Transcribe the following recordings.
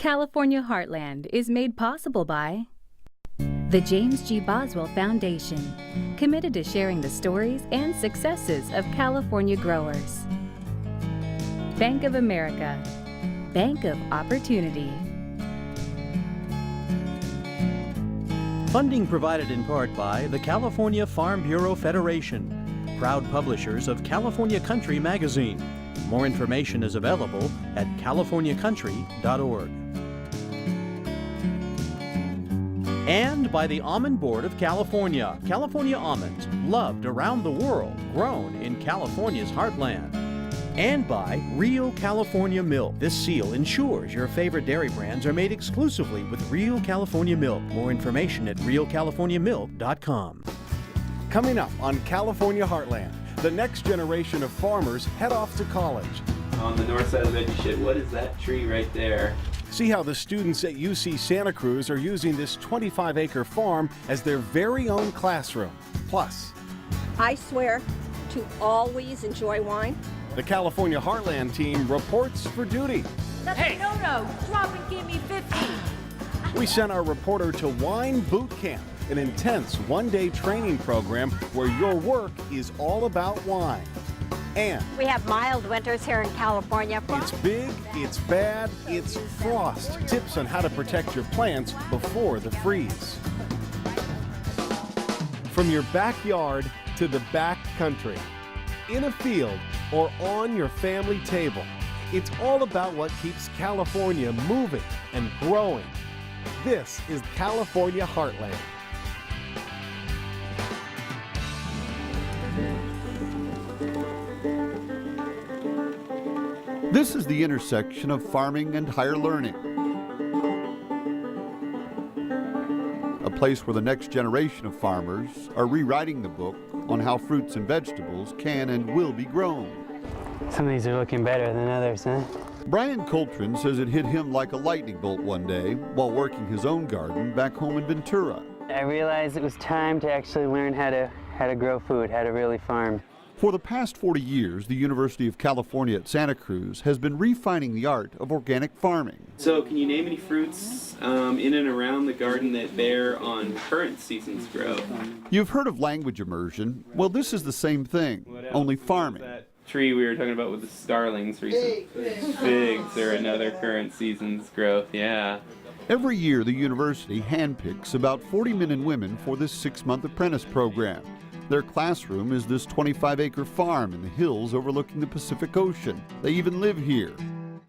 California Heartland is made possible by the James G. Boswell Foundation, committed to sharing the stories and successes of California growers. Bank of America, Bank of Opportunity. Funding provided in part by the California Farm Bureau Federation, proud publishers of California Country magazine. More information is available at californiacountry.org. And by the Almond Board of California. California almonds, loved around the world, grown in California's heartland. And by Real California Milk. This seal ensures your favorite dairy brands are made exclusively with Real California Milk. More information at realcaliforniamilk.com. Coming up on California Heartland, the next generation of farmers head off to college. On the north side of the veggie shed, what is that tree right there? See how the students at UC Santa Cruz are using this 25-acre farm as their very own classroom. Plus, I swear to always enjoy wine. The California Heartland team reports for duty. That's a no-no. Drop and give me 50. We sent our reporter to Wine Boot Camp, an intense one-day training program where your work is all about wine. And we have mild winters here in California. It's big, it's bad, it's frost. Tips on how to protect your plants before the freeze. From your backyard to the back country, in a field or on your family table, it's all about what keeps California moving and growing. This is California Heartland. This is the intersection of farming and higher learning. A place where the next generation of farmers are rewriting the book on how fruits and vegetables can and will be grown. Some of these are looking better than others, huh? Brian Coltrane says it hit him like a lightning bolt one day while working his own garden back home in Ventura. I realized it was time to actually learn how to grow food, how to really farm. For the past 40 years, the University of California at Santa Cruz has been refining the art of organic farming. So can you name any fruits in and around the garden that bear on current season's growth? You've heard of language immersion. Well, this is the same thing, only farming. That tree we were talking about with the starlings recently. Figs are another current season's growth, yeah. Every year, the university handpicks about 40 men and women for this 6-month apprentice program. Their classroom is this 25-acre farm in the hills overlooking the Pacific Ocean. They even live here.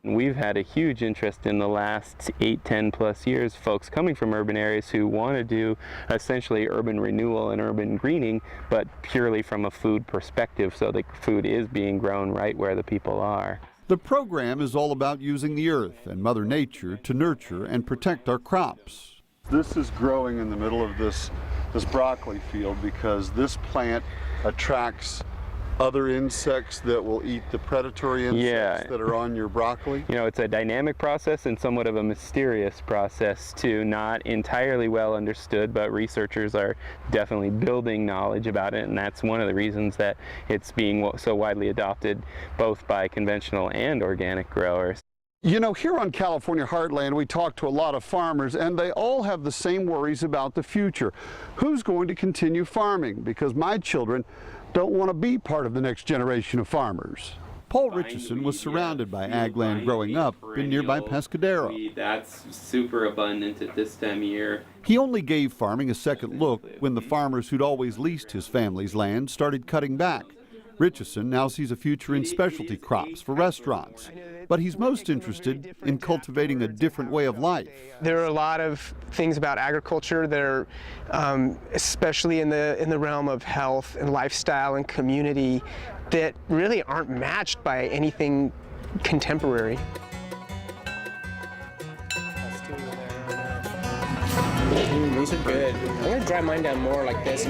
We've had a huge interest in the last 8-10 plus years, folks coming from urban areas who want to do essentially urban renewal and urban greening, but purely from a food perspective, so the food is being grown right where the people are. The program is all about using the earth and Mother Nature to nurture and protect our crops. This is growing in the middle of this broccoli field because this plant attracts other insects that will eat the predatory insects that are on your broccoli? You know, it's a dynamic process and somewhat of a mysterious process too, not entirely well understood, but researchers are definitely building knowledge about it, and that's one of the reasons that it's being so widely adopted both by conventional and organic growers. You know, here on California Heartland, we talk to a lot of farmers, and they all have the same worries about the future. Who's going to continue farming? Because my children don't want to be part of the next generation of farmers. Paul Richardson was surrounded by ag land growing up in nearby Pescadero. That's super abundant at this time of year. He only gave farming a second look when the farmers who'd always leased his family's land started cutting back. Richardson now sees a future in specialty crops for restaurants, but he's most interested in cultivating a different way of life. There are a lot of things about agriculture that are, especially in the realm of health and lifestyle and community, that really aren't matched by anything contemporary. These are good. I'm gonna dry mine down more like this.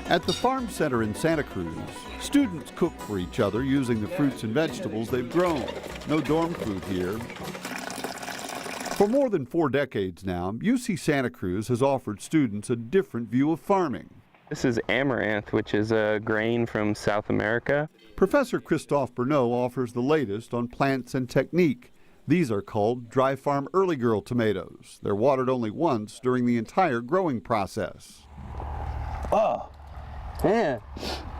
At the Farm Center in Santa Cruz, students cook for each other using the fruits and vegetables they've grown. No dorm food here. For more than 4 decades now, UC Santa Cruz has offered students a different view of farming. This is amaranth, which is a grain from South America. Professor Christophe Bernot offers the latest on plants and technique. These are called dry farm early girl tomatoes. They're watered only once during the entire growing process. Oh, yeah,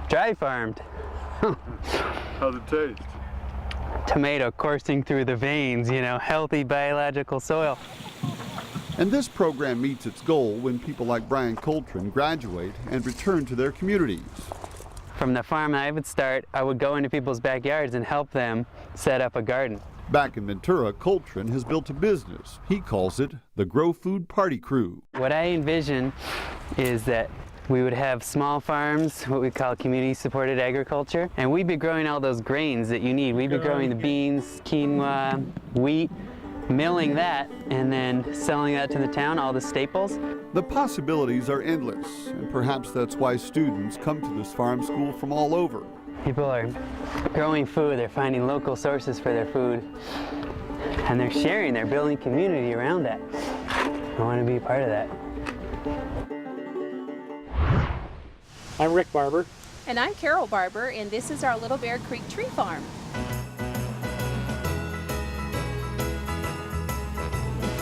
dry farmed. How's it taste? Tomato coursing through the veins, you know, healthy biological soil. And this program meets its goal when people like Brian Coltrane graduate and return to their communities. From the farm I would start, I would go into people's backyards and help them set up a garden. Back in Ventura, Coltrane has built a business. He calls it the Grow Food Party Crew. What I envision is that we would have small farms, what we call community-supported agriculture, and we'd be growing all those grains that you need. We'd be growing the beans, quinoa, wheat, milling that, and then selling that to the town, all the staples. The possibilities are endless, and perhaps that's why students come to this farm school from all over. People are growing food, they're finding local sources for their food, and they're sharing, they're building community around that. I want to be a part of that. I'm Rick Barber. And I'm Carol Barber, and this is our Little Bear Creek Tree Farm.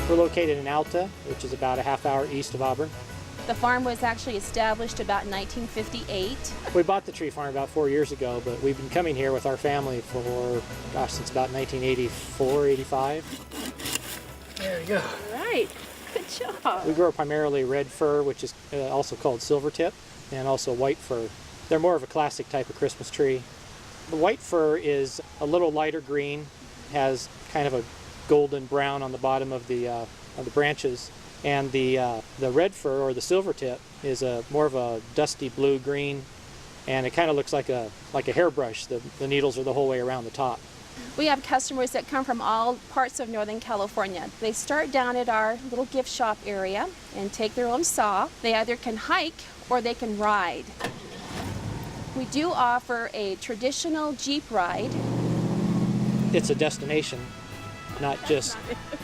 We're located in Alta, which is about a half-hour east of Auburn. The farm was actually established about 1958. We bought the tree farm about 4 years ago, but we've been coming here with our family for, gosh, since about 1984, 85. There you go. All right, good job. We grow primarily red fir, which is also called silvertip, and also white fir. They're more of a classic type of Christmas tree. The white fir is a little lighter green, has kind of a golden brown on the bottom of the branches, and the red fir or the silvertip is more of a dusty blue green, and it kind of looks like a hairbrush. The needles are the whole way around the top. We have customers that come from all parts of Northern California. They start down at our little gift shop area and take their own saw. They either can hike or they can ride. We do offer a traditional Jeep ride. It's a destination, not just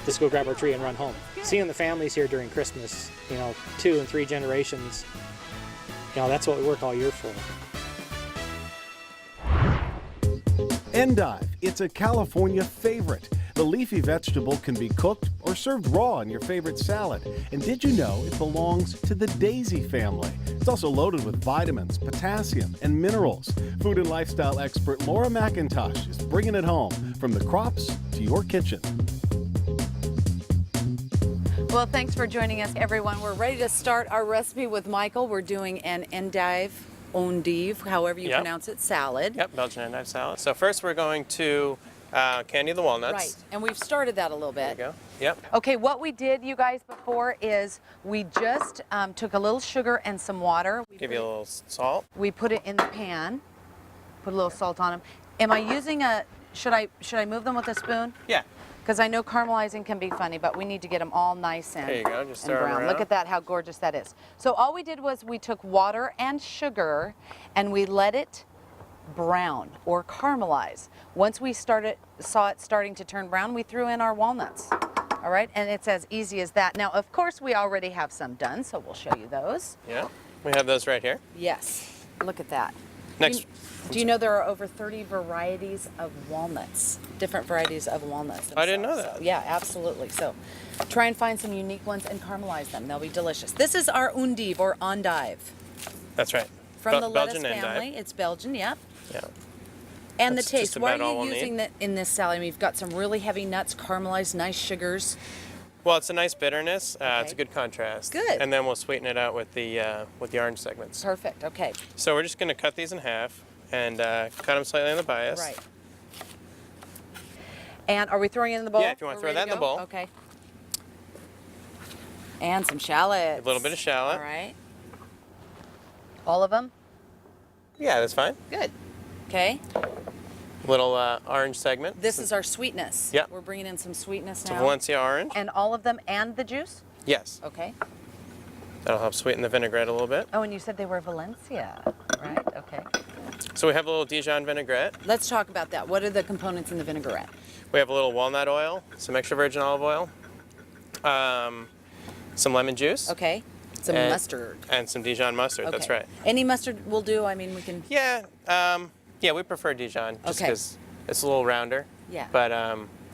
let's go grab our tree and run home. Seeing the families here during Christmas, 2 and 3 generations, that's what we work all year for. Endive, it's a California favorite. The leafy vegetable can be cooked or served raw in your favorite salad. And did you know it belongs to the daisy family? It's also loaded with vitamins, potassium, and minerals. Food and lifestyle expert Laura McIntosh is bringing it home, from the crops to your kitchen. Well, thanks for joining us, everyone. We're ready to start our recipe with Michael. We're doing an endive, however you pronounce it, salad. Yep, Belgian endive salad. So first we're going to candy the walnuts. Right, and we've started that a little bit. There you go. Yep. Okay, what we did, you guys, before is we just took a little sugar and some water. Give you a little salt. We put it in the pan, put a little salt on them. Am I using should I move them with a spoon? Yeah. Because I know caramelizing can be funny, but we need to get them all nice and, there you go. Just stir brown. them Look at that, how gorgeous that is. So all we did was we took water and sugar and we let it brown or caramelize. Once we saw it starting to turn brown, we threw in our walnuts. All right, and it's as easy as that. Now, of course, we already have some done, so we'll show you those. Yeah, we have those right here. Yes, look at that. Next. Do you know there are over 30 varieties of walnuts, different varieties of walnuts? I didn't know that. So, yeah, absolutely. So try and find some unique ones and caramelize them. They'll be delicious. This is our endive or endive. That's right. From the lettuce Belgian family. endive. It's Belgian, yep. Yeah. And That's the taste. just Why about all are you we'll using need. that in this salad? I mean, you've got some really heavy nuts, caramelized, nice sugars. Well, it's a nice bitterness. It's a good contrast. Good. And then we'll sweeten it out with the orange segments. Perfect. Okay. So we're just going to cut these in half and cut them slightly on the bias. Right. And are we throwing it in the bowl? Yeah, if you want to throw that in the bowl. Okay. And some shallots. A little bit of shallot. All right. All of them? Yeah, that's fine. Good. Okay. Little orange segment. This is our sweetness. Yep. We're bringing in some sweetness It's a now. Valencia orange. And all of them and the juice? Yes. Okay. That'll help sweeten the vinaigrette a little bit. Oh, and you said they were Valencia, right? Okay. So we have a little Dijon vinaigrette. Let's talk about that. What are the components in the vinaigrette? We have a little walnut oil, some extra virgin olive oil, some lemon juice. Okay. Some mustard. And some Dijon mustard, Okay. that's right. Any mustard will do, I mean, we can... Yeah, yeah, we prefer Dijon just because it's a little rounder. Yeah. But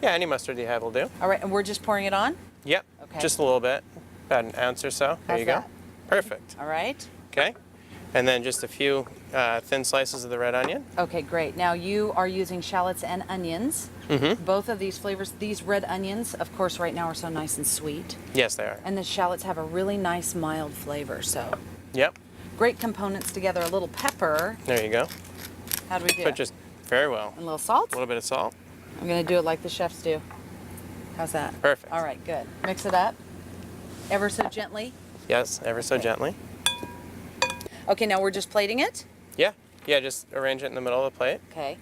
yeah, any mustard you have will do. All right, and we're just pouring it on? Yep, Okay. just a little bit, about an ounce or so. There How's you go. that? Perfect. All right. Okay, and then just a few thin slices of the red onion. Okay, great. Now you are using shallots and onions. Mm-hmm. Both of these flavors. These red onions, of course, right now are so nice and sweet. Yes, they are. And the shallots have a really nice mild flavor, so. Yep. Great components together. A little pepper. There you go. How do we do But it? just very well. A little salt? A little bit of salt. I'm going to do it like the chefs do. How's that? Perfect. All right, good. Mix it up. Ever so gently. Yes, ever so gently. Okay, now we're just plating it? Yeah, yeah, just arrange it in the middle of the plate. Okay.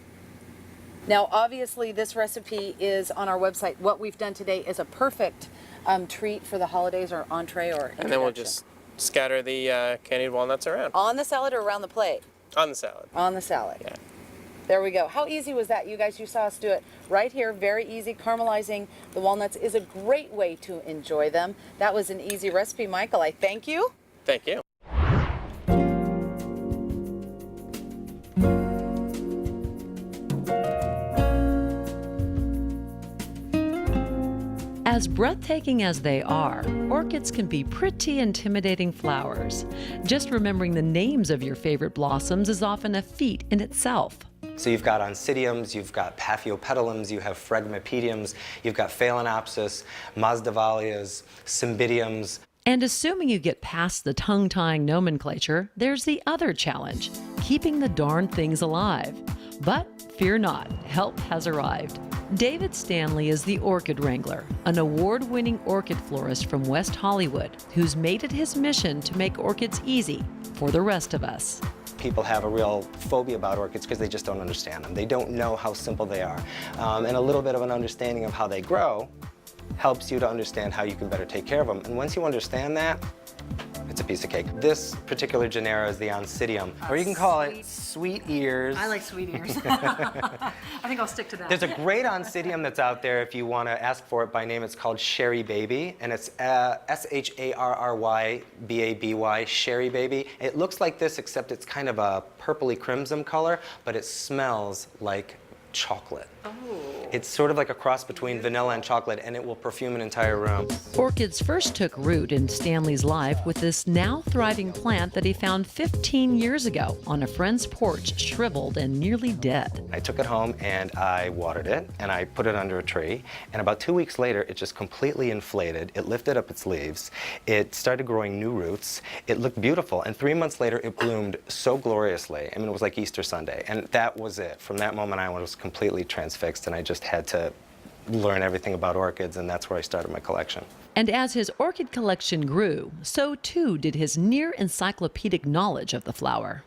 Now, obviously, this recipe is on our website. What we've done today is a perfect treat for the holidays or entree or introduction. And then we'll just scatter the candied walnuts around. On the salad or around the plate? On the salad. On the salad. Yeah. There we go. How easy was that? You guys, you saw us do it right here. Very easy. Caramelizing the walnuts is a great way to enjoy them. That was an easy recipe, Michael. I thank you. Thank you. As breathtaking as they are, orchids can be pretty intimidating flowers. Just remembering the names of your favorite blossoms is often a feat in itself. So you've got oncidiums, you've got paphiopedilums, you have phlegmopediums, you've got phalaenopsis, masdevallias, cymbidiums. And assuming you get past the tongue-tying nomenclature, there's the other challenge, keeping the darn things alive. But fear not, help has arrived. David Stanley is the Orchid Wrangler, an award-winning orchid florist from West Hollywood who's made it his mission to make orchids easy for the rest of us. People have a real phobia about orchids because they just don't understand them. They don't know how simple they are. And a little bit of an understanding of how they grow helps you to understand how you can better take care of them. And once you understand that, it's a piece of cake. This particular genera is the Oncidium, or you can call it sweet ears. I like sweet ears. I think I'll stick to that. There's a great Oncidium that's out there if you want to ask for it by name. It's called Sherry Baby, and it's S-H-A-R-R-Y-B-A-B-Y, Sherry Baby. It looks like this, except it's kind of a purpley crimson color, but it smells like chocolate. Oh. It's sort of like a cross between vanilla and chocolate, and it will perfume an entire room. Orchids first took root in Stanley's life with this now thriving plant that he found 15 years ago on a friend's porch, shriveled and nearly dead. I took it home and I watered it, and I put it under a tree, and about 2 weeks later, it just completely inflated. It lifted up its leaves. It started growing new roots. It looked beautiful, and 3 months later, it bloomed so gloriously. I mean, it was like Easter Sunday, and that was it. From that moment on, I was completely transfixed, and I just had to learn everything about orchids, and that's where I started my collection. And as his orchid collection grew, so too did his near encyclopedic knowledge of the flower.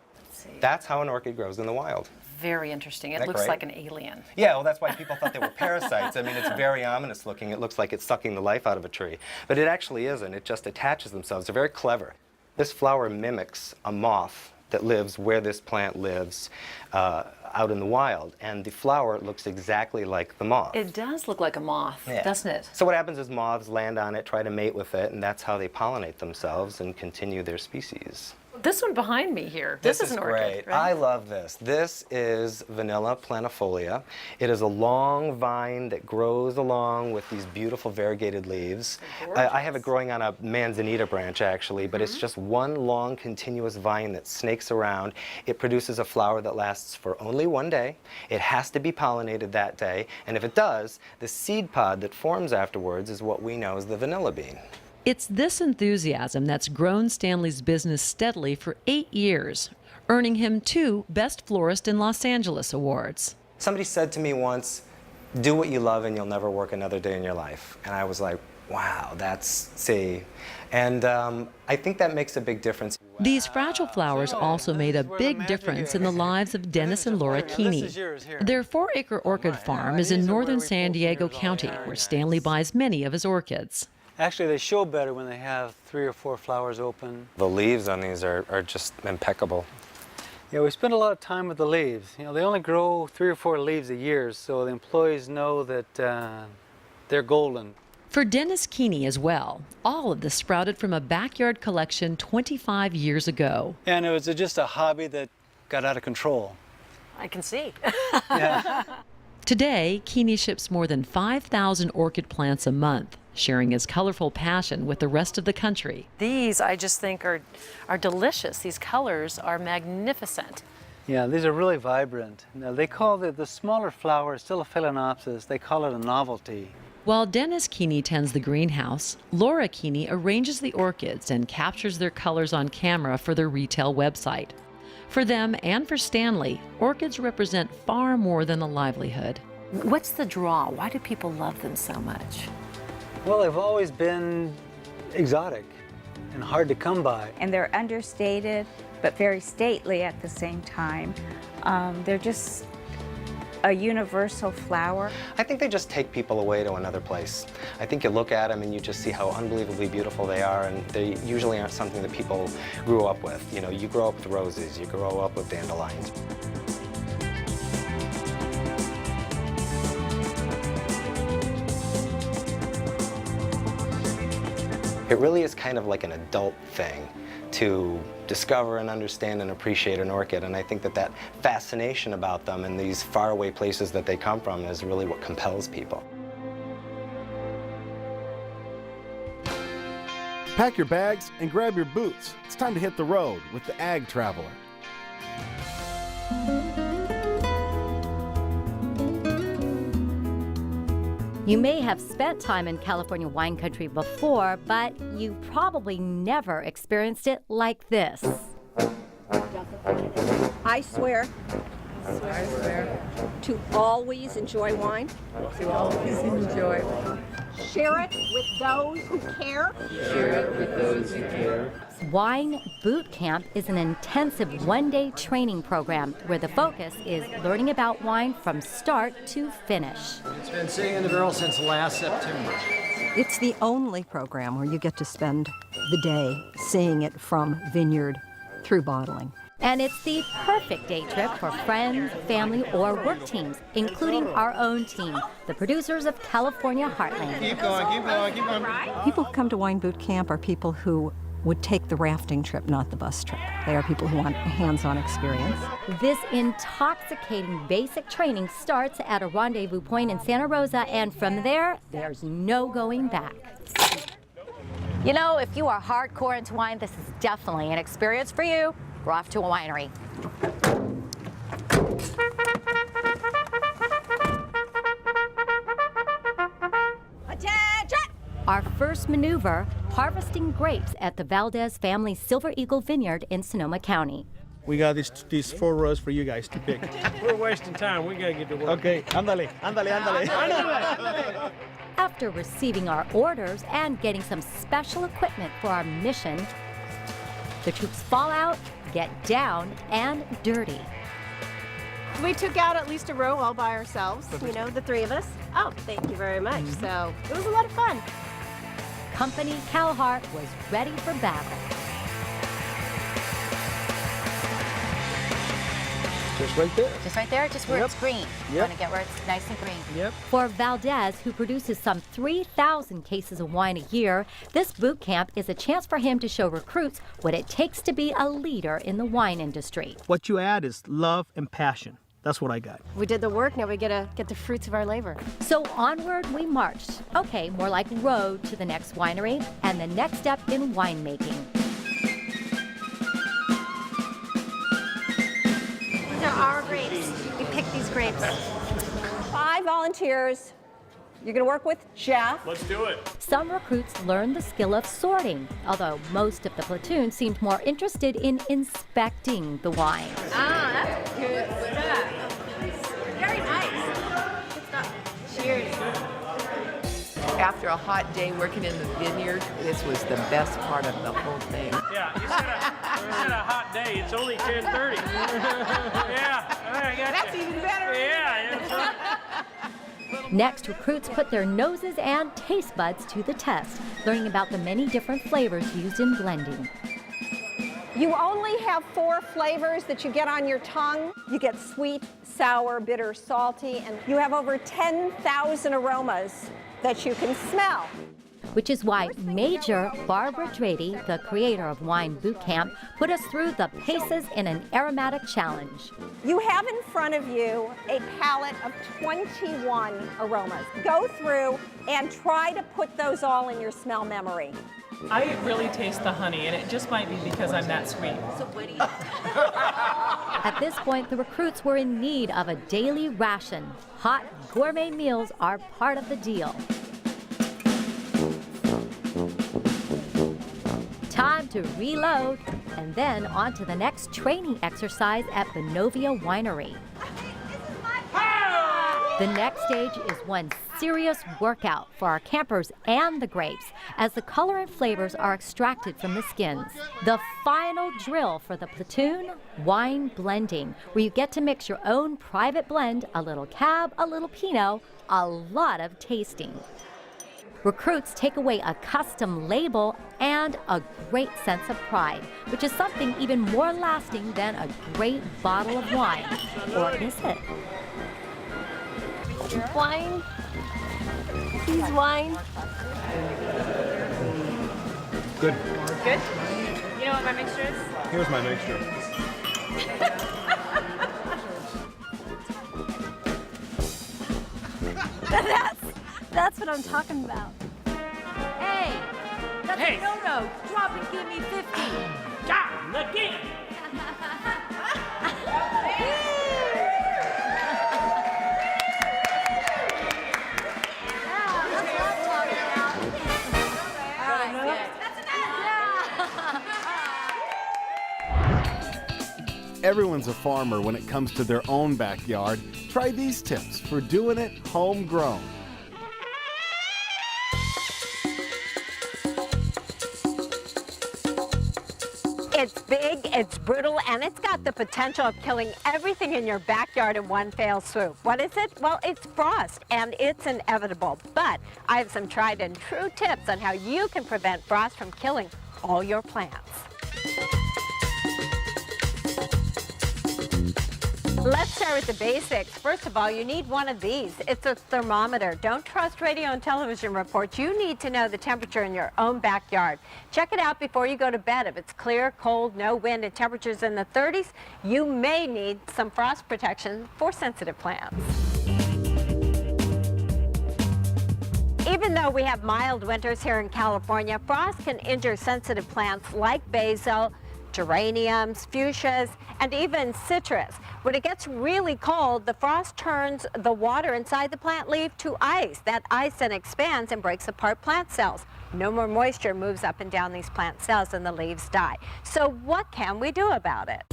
That's how an orchid grows in the wild. Very interesting. It Isn't that looks great? like an alien. Yeah, well, that's why people thought they were parasites. I mean, it's very ominous looking. It looks like it's sucking the life out of a tree. But it actually isn't. It just attaches themselves. They're very clever. This flower mimics a moth that lives where this plant lives out in the wild. And the flower looks exactly like the moth. It does look like a moth, Yeah. doesn't it? So what happens is moths land on it, try to mate with it, and that's how they pollinate themselves and continue their species. This one behind me here, this is an orchid, great. right? I love this. This is Vanilla planifolia. It is a long vine that grows along with these beautiful variegated leaves. I have it growing on a manzanita branch, actually, but it's just one long continuous vine that snakes around. It produces a flower that lasts for only one day. It has to be pollinated that day, and if it does, the seed pod that forms afterwards is what we know as the vanilla bean. It's this enthusiasm that's grown Stanley's business steadily for 8 years, earning him 2 Best Florist in Los Angeles awards. Somebody said to me once, do what you love and you'll never work another day in your life. And I was like, wow, that's, see. And I think that makes a big difference. These fragile flowers also made a big difference in the lives of Dennis and Laura Keeney. Their 4-acre orchid farm is in northern San Diego County, where Stanley buys many of his orchids. Actually, they show better when they have 3 or 4 flowers open. The leaves on these are just impeccable. Yeah, we spend a lot of time with the leaves. You know, they only grow 3 or 4 leaves a year, so the employees know that they're golden. For Dennis Keeney as well, all of this sprouted from a backyard collection 25 years ago. And it was just a hobby that got out of control. I can see. Yeah. Today, Keeney ships more than 5,000 orchid plants a month, sharing his colorful passion with the rest of the country. These, I just think, are delicious. These colors are magnificent. Yeah, these are really vibrant. Now, they call the smaller flower, still a phalaenopsis, they call it a novelty. While Dennis Keeney tends the greenhouse, Laura Keeney arranges the orchids and captures their colors on camera for their retail website. For them and for Stanley, orchids represent far more than a livelihood. What's the draw? Why do people love them so much? Well, they've always been exotic and hard to come by. And they're understated, but very stately at the same time. They're just a universal flower. I think they just take people away to another place. I think you look at them and you just see how unbelievably beautiful they are, and they usually aren't something that people grew up with. You know, you grow up with roses, you grow up with dandelions. It really is kind of like an adult thing to discover and understand and appreciate an orchid, and I think that fascination about them and these faraway places that they come from is really what compels people. Pack your bags and grab your boots. It's time to hit the road with the Ag Traveler. You may have spent time in California wine country before, but you probably never experienced it like this. I swear to always enjoy wine. To always enjoy. Share it with those who care. Share it with those who care. Wine Boot Camp is an intensive one-day training program where the focus is learning about wine from start to finish. It's been sitting in the barrel since last September. It's the only program where you get to spend the day seeing it from vineyard through bottling. And it's the perfect day trip for friends, family, or work teams, including our own team, the producers of California Heartland. Keep going, keep going, keep going. People who come to Wine Boot Camp are people who would take the rafting trip, not the bus trip. They are people who want hands-on experience. This intoxicating basic training starts at a rendezvous point in Santa Rosa, and from there, there's no going back. You know, if you are hardcore into wine, this is definitely an experience for you. We're off to a winery. Attention! Our first maneuver, harvesting grapes at the Valdez family Silver Eagle Vineyard in Sonoma County. We got these 4 rows for you guys to pick. We're wasting time. We gotta get to work. Okay, ándale, ándale, ándale. After receiving our orders and getting some special equipment for our mission, the troops fall out, get down, and dirty. We took out at least a row all by ourselves, you know, the 3 of us. Oh, thank you very much. So it was a lot of fun. Company Calhart was ready for battle. Just right there. Just right there, just where Yep. it's green. Yep. You want to get where it's nice and green. Yep. For Valdez, who produces some 3,000 cases of wine a year, this boot camp is a chance for him to show recruits what it takes to be a leader in the wine industry. What you add is love and passion. That's what I got. We did the work, now we get to get the fruits of our labor. So onward we marched. Okay, more like road to the next winery and the next step in winemaking. These are our grapes. We picked these grapes. 5 volunteers. You're going to work with Jeff. Let's do it. Some recruits learned the skill of sorting, although most of the platoon seemed more interested in inspecting the wine. Ah, that's good stuff. Very nice. Good stuff. Cheers. After a hot day working in the vineyard, this was the best part of the whole thing. Yeah, you said a hot day. It's only 10:30. Yeah, I got you. That's even better. Yeah. Next, recruits put their noses and taste buds to the test, learning about the many different flavors used in blending. You only have 4 flavors that you get on your tongue. You get sweet, sour, bitter, salty, and you have over 10,000 aromas that you can smell. Which is why Major Barbara Drady, the creator of Wine Boot Camp, put us through the paces in an aromatic challenge. You have in front of you a palette of 21 aromas. Go through and try to put those all in your smell memory. I really taste the honey, and it just might be because I'm that sweet. So what do you... At this point, the recruits were in need of a daily ration. Hot gourmet meals are part of the deal. Time to reload, and then on to the next training exercise at Bonovia Winery. The next stage is one serious workout for our campers and the grapes as the color and flavors are extracted from the skins. The final drill for the platoon, wine blending, where you get to mix your own private blend, a little cab, a little pinot, a lot of tasting. Recruits take away a custom label and a great sense of pride, which is something even more lasting than a great bottle of wine. Or is it? Wine. He's wine. Good. Good? You know what my mixture is? Here's my mixture. That's what I'm talking about. Hey, that's Hey. a no-no. Drop and give me 50. John, again. Everyone's a farmer when it comes to their own backyard. Try these tips for doing it homegrown. It's big, it's brutal, and it's got the potential of killing everything in your backyard in one fell swoop. What is it? Well, it's frost, and it's inevitable. But I have some tried and true tips on how you can prevent frost from killing all your plants. Let's start with the basics. First of all, you need one of these. It's a thermometer. Don't trust radio and television reports. You need to know the temperature in your own backyard. Check it out before you go to bed. If it's clear, cold, no wind, and temperatures in the 30s, you may need some frost protection for sensitive plants. Even though we have mild winters here in California, frost can injure sensitive plants like basil, geraniums, fuchsias, and even citrus. When it gets really cold, the frost turns the water inside the plant leaf to ice. That ice then expands and breaks apart plant cells. No more moisture moves up and down these plant cells and the leaves die. So what can we do about it?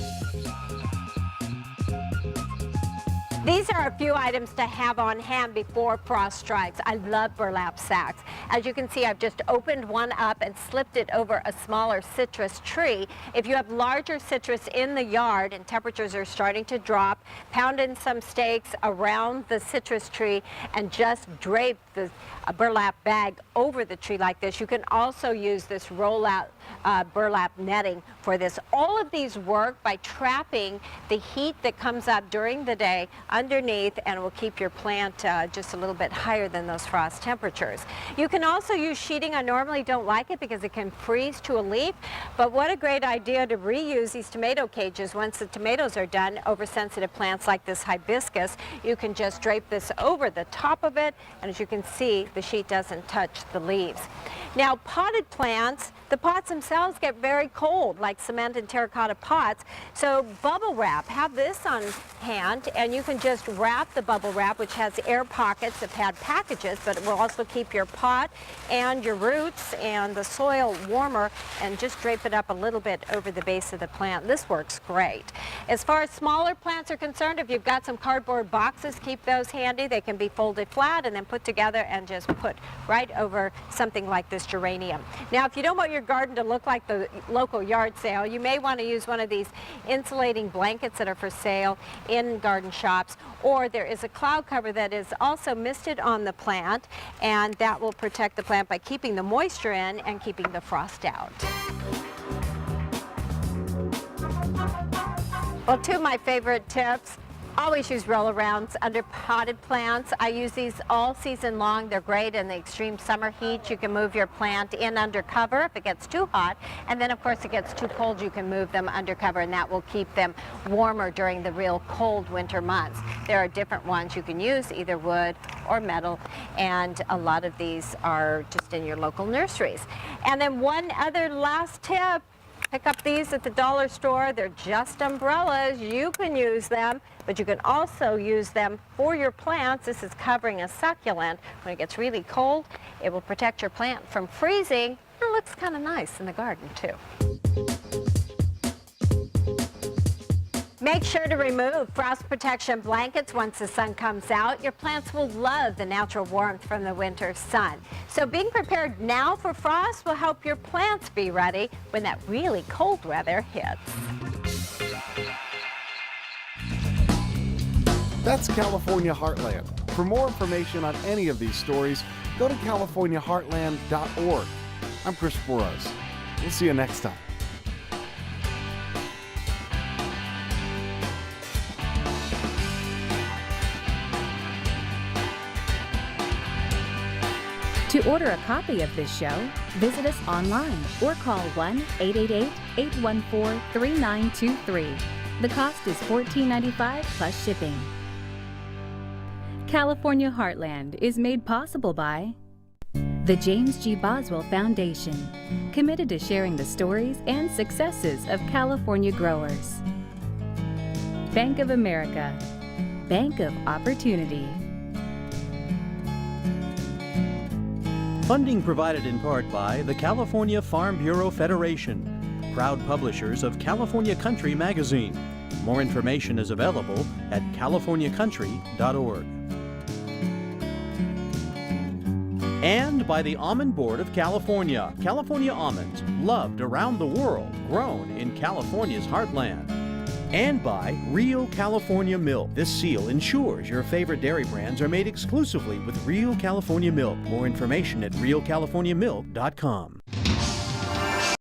These are a few items to have on hand before frost strikes. I love burlap sacks. As you can see, I've just opened one up and slipped it over a smaller citrus tree. If you have larger citrus in the yard and temperatures are starting to drop, pound in some stakes around the citrus tree and just drape the burlap bag over the tree like this. You can also use this roll-out burlap netting for this. All of these work by trapping the heat that comes up during the day underneath, and will keep your plant just a little bit higher than those frost temperatures. You can also use sheeting. I normally don't like it because it can freeze to a leaf, but what a great idea to reuse these tomato cages once the tomatoes are done over sensitive plants like this hibiscus. You can just drape this over the top of it, and as you can see, the sheet doesn't touch the leaves. Now, potted plants, the pots themselves get very cold, like cement and terracotta pots, so bubble wrap, have this on hand, and you can just wrap the bubble wrap, which has air pockets that pad packages, but it will also keep your pot and your roots and the soil warmer, and just drape it up a little bit over the base of the plant. This works great. As far as smaller plants are concerned, if you've got some cardboard boxes, keep those handy. They can be folded flat and then put together and just put right over something like this geranium. Now, if you don't want your garden to look like the local yard sale, you may want to use one of these insulating blankets that are for sale in garden shops, or there is a cloud cover that is also misted on the plant, and that will protect the plant by keeping the moisture in and keeping the frost out. Well, two of my favorite tips. Always use roll-arounds under potted plants. I use these all season long. They're great in the extreme summer heat. You can move your plant in under cover if it gets too hot. And then, of course, if it gets too cold, you can move them under cover, and that will keep them warmer during the real cold winter months. There are different ones you can use, either wood or metal, and a lot of these are just in your local nurseries. And then one other last tip. Pick up these at the dollar store. They're just umbrellas. You can use them, but you can also use them for your plants. This is covering a succulent. When it gets really cold, it will protect your plant from freezing. It looks kind of nice in the garden, too. Make sure to remove frost protection blankets once the sun comes out. Your plants will love the natural warmth from the winter sun. So being prepared now for frost will help your plants be ready when that really cold weather hits. That's California Heartland. For more information on any of these stories, go to californiaheartland.org. I'm Chris Burrows. We'll see you next time. To order a copy of this show, visit us online or call 1-888-814-3923. The cost is $14.95 plus shipping. California Heartland is made possible by the James G. Boswell Foundation, committed to sharing the stories and successes of California growers. Bank of America, Bank of Opportunity. Funding provided in part by the California Farm Bureau Federation, proud publishers of California Country magazine. More information is available at californiacountry.org. And by the Almond Board of California. California almonds, loved around the world, grown in California's heartland. And by Real California Milk. This seal ensures your favorite dairy brands are made exclusively with Real California Milk. More information at realcaliforniamilk.com.